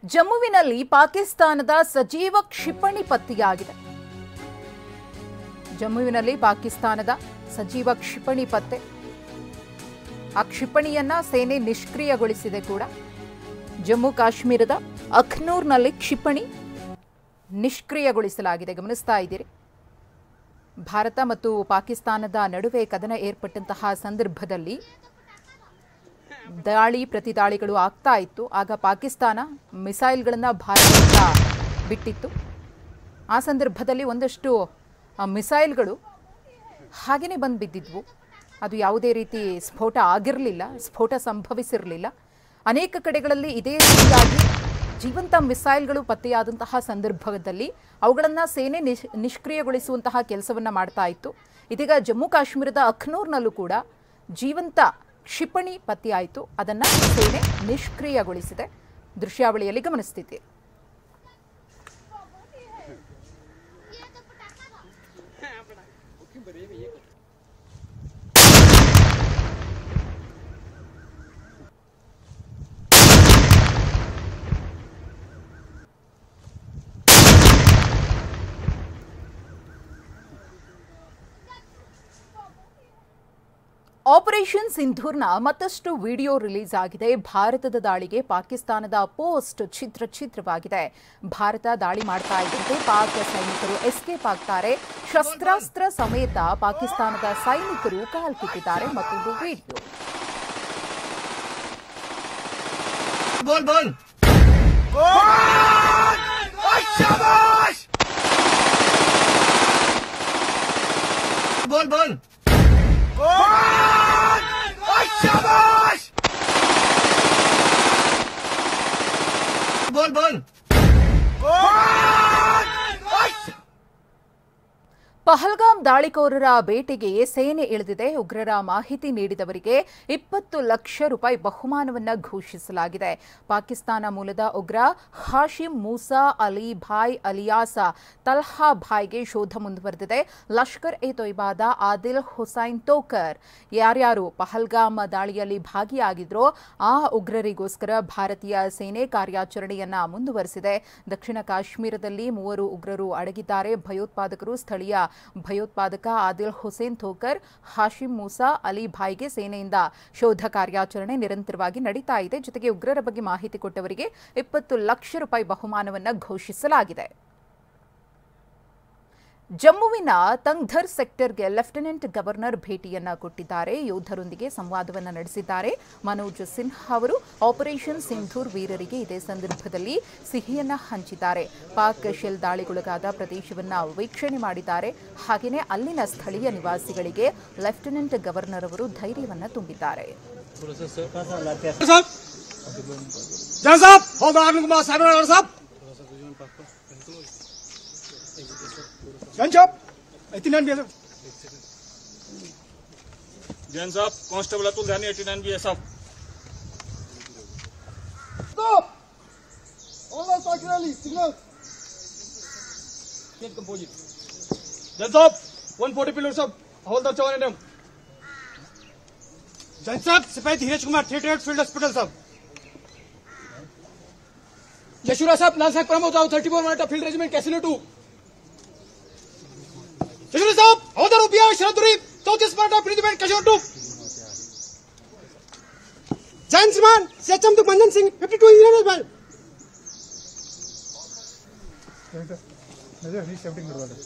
ಜಮ್ಮುವಿನಲ್ಲಿ ಪಾಕಿಸ್ತಾನದ ಸಜೀವ ಕ್ಷಿಪಣಿ ಪತ್ತೆಯಾಗಿದೆ. ಜಮ್ಮುವಿನಲ್ಲಿ ಪಾಕಿಸ್ತಾನದ ಸಜೀವ ಕ್ಷಿಪಣಿ ಪತ್ತೆ. ಆ ಕ್ಷಿಪಣಿಯನ್ನ ಸೇನೆ ನಿಷ್ಕ್ರಿಯಗೊಳಿಸಿದೆ ಕೂಡ. ಜಮ್ಮು ಕಾಶ್ಮೀರದ ಅಖ್ನೂರ್ನಲ್ಲಿ ಕ್ಷಿಪಣಿ ನಿಷ್ಕ್ರಿಯಗೊಳಿಸಲಾಗಿದೆ. ಗಮನಿಸ್ತಾ ಇದ್ದೀರಿ. ಭಾರತ ಮತ್ತು ಪಾಕಿಸ್ತಾನದ ನಡುವೆ ಕದನ ಏರ್ಪಟ್ಟಂತಹ ಸಂದರ್ಭದಲ್ಲಿ ದಾಳಿ ಪ್ರತಿದಾಳಿಗಳು ಆಗ್ತಾ ಇತ್ತು. ಆಗ ಪಾಕಿಸ್ತಾನ ಮಿಸೈಲ್ಗಳನ್ನು ಭಾರತದಿಂದ ಬಿಟ್ಟಿತ್ತು. ಆ ಸಂದರ್ಭದಲ್ಲಿ ಒಂದಷ್ಟು ಮಿಸೈಲ್ಗಳು ಹಾಗೆಯೇ ಬಂದು ಬಿದ್ದಿದ್ವು. ಅದು ಯಾವುದೇ ರೀತಿ ಸ್ಫೋಟ ಆಗಿರಲಿಲ್ಲ, ಸ್ಫೋಟ ಸಂಭವಿಸಿರಲಿಲ್ಲ. ಅನೇಕ ಕಡೆಗಳಲ್ಲಿ ಇದೇ ರೀತಿಯಾಗಿ ಜೀವಂತ ಮಿಸೈಲ್ಗಳು ಪತ್ತೆಯಾದಂತಹ ಸಂದರ್ಭದಲ್ಲಿ ಅವುಗಳನ್ನು ಸೇನೆ ನಿಷ್ಕ್ರಿಯಗೊಳಿಸುವಂತಹ ಕೆಲಸವನ್ನು ಮಾಡ್ತಾ ಇತ್ತು. ಇದೀಗ ಜಮ್ಮು ಕಾಶ್ಮೀರದ ಅಖ್ನೂರ್ನಲ್ಲೂ ಕೂಡ ಜೀವಂತ ಕ್ಷಿಪಣಿ ಪತ್ತೆಯಾಯಿತು. ಅದನ್ನು ಸೇನೆ ನಿಷ್ಕ್ರಿಯಗೊಳಿಸಿದೆ. ದೃಶ್ಯಾವಳಿಯಲ್ಲಿ ಗಮನಿಸುತ್ತಿದೆ. ಆಪರೇಷನ್ ಸಿಂಧೂರ್ನ ಮತ್ತಷ್ಟು ವಿಡಿಯೋ ರಿಲೀಸ್ ಆಗಿದೆ. ಭಾರತದ ದಾಳಿಗೆ ಪಾಕಿಸ್ತಾನದ ಪೋಸ್ಟ್ ಚಿತ್ರವಾಗಿದೆ. ಭಾರತ ದಾಳಿ ಮಾಡ್ತಾ ಇದ್ದಂತೆ ಪಾಕ್ ಸೈನಿಕರು ಎಸ್ಕೇಪ್ ಆಗ್ತಾರೆ. ಶಸ್ತ್ರಾಸ್ತ್ರ ಸಮೇತ ಪಾಕಿಸ್ತಾನದ ಸೈನಿಕರು ಕಾಲ್ಕಿತ್ತಿದ್ದಾರೆ. ಮತ್ತೊಂದು ವಿಡಿಯೋ. ಪಹಲ್ಗಾಮ್ ದಾಳಿಕೋರರ ಬೇಟೆಗೆ ಸೇನೆ ಇಳಿದಿದೆ. ಉಗ್ರರ ಮಾಹಿತಿ ನೀಡಿದವರಿಗೆ 20 ಲಕ್ಷ ರೂಪಾಯಿ ಬಹುಮಾನವನ್ನು ಘೋಷಿಸಲಾಗಿದೆ. ಪಾಕಿಸ್ತಾನ ಮೂಲದ ಉಗ್ರ ಹಾಶಿಮ್ ಮೂಸಾ ಅಲಿ ಭಾಯ್ ಅಲಿಯಾಸ ತಲ್ಹಾ ಭಾಯ್ಗೆ ಶೋಧ ಮುಂದುವರೆದಿದೆ. ಲಷ್ಕರ್ ಎ ತೊಯ್ಬಾದ ಆದಿಲ್ ಹುಸೈನ್ ತೋಕರ್ ಯಾರ್ಯಾರು ಪಹಲ್ಗಾಮ್ ದಾಳಿಯಲ್ಲಿ ಭಾಗಿಯಾಗಿದ್ರೋ ಆ ಉಗ್ರರಿಗೋಸ್ಕರ ಭಾರತೀಯ ಸೇನೆ ಕಾರ್ಯಾಚರಣೆಯನ್ನ ಮುಂದುವರೆಸಿದೆ. ದಕ್ಷಿಣ ಕಾಶ್ಮೀರದಲ್ಲಿ 3 ಉಗ್ರರು ಅಡಗಿದ್ದಾರೆ. ಭಯೋತ್ಪಾದಕರು ಸ್ಥಳೀಯ ಭಯೋತ್ಪಾದಕ ಆದಿಲ್ ಹುಸೇನ್ ಥೋಕರ್, ಹಾಶಿಮ್ ಮೂಸಾ ಅಲಿ ಭಾಯ್ಗೆ ಸೇನೆಯಿಂದ ಶೋಧ ಕಾರ್ಯಾಚರಣೆ ನಿರಂತರವಾಗಿ ನಡೀತಾ ಇದೆ. ಜೊತೆಗೆ ಉಗ್ರರ ಬಗ್ಗೆ ಮಾಹಿತಿ ಕೊಟ್ಟವರಿಗೆ 20 ಲಕ್ಷ ರೂಪಾಯಿ ಬಹುಮಾನವನ್ನು ಘೋಷಿಸಲಾಗಿದೆ. ಜಮ್ಮುವಿನ ತಂಗ್ಧರ್ ಸೆಕ್ಟರ್ಗೆ ಲೆಫ್ಟಿನೆಂಟ್ ಗವರ್ನರ್ ಭೇಟಿಯನ್ನ ಕೊಟ್ಟಿದ್ದಾರೆ. ಯೋಧರೊಂದಿಗೆ ಸಂವಾದವನ್ನು ನಡೆಸಿದ್ದಾರೆ. ಮನೋಜ್ ಸಿನ್ಹಾ ಅವರು ಆಪರೇಷನ್ ಸಿಂಧೂರ್ ವೀರರಿಗೆ ಇದೇ ಸಂದರ್ಭದಲ್ಲಿ ಸಿಹಿಯನ್ನ ಹಂಚಿದ್ದಾರೆ. ಪಾಕ್ ಶೆಲ್ ದಾಳಿಗೊಳಗಾದ ಪ್ರದೇಶವನ್ನ ವೀಕ್ಷಣೆ ಮಾಡಿದ್ದಾರೆ. ಹಾಗೆಯೇ ಅಲ್ಲಿನ ಸ್ಥಳೀಯ ನಿವಾಸಿಗಳಿಗೆ ಲೆಫ್ಟಿನೆಂಟ್ ಗವರ್ನರ್ ಅವರು ಧೈರ್ಯವನ್ನ ತುಂಬಿದ್ದಾರೆ. जैन साहब कांस्टेबल अतुल ध्यानी 89 भी है साहब। Stop! All our target rally signal. Get composite. Jain साहब 140 पिलर साहब हवलदार चौहान एडम। जैन साहब सिपाही धीरज कुमार 38 फील्ड हॉस्पिटल साहब। यशुरा साहब लाल साहब प्रमोद राव 34 मराठा फील्ड रेजिमेंट कैसिनो 2। यशुरा साहब हवलदार ओपीआर शरदुरी 34 मराठा फील्ड रेजिमेंट कैसिनो 2। जैन श्रीमान सेचम तो बंधन सिंह 52 इंजीनियर भाई। नजर ही शिफ्टिंग करवा दे।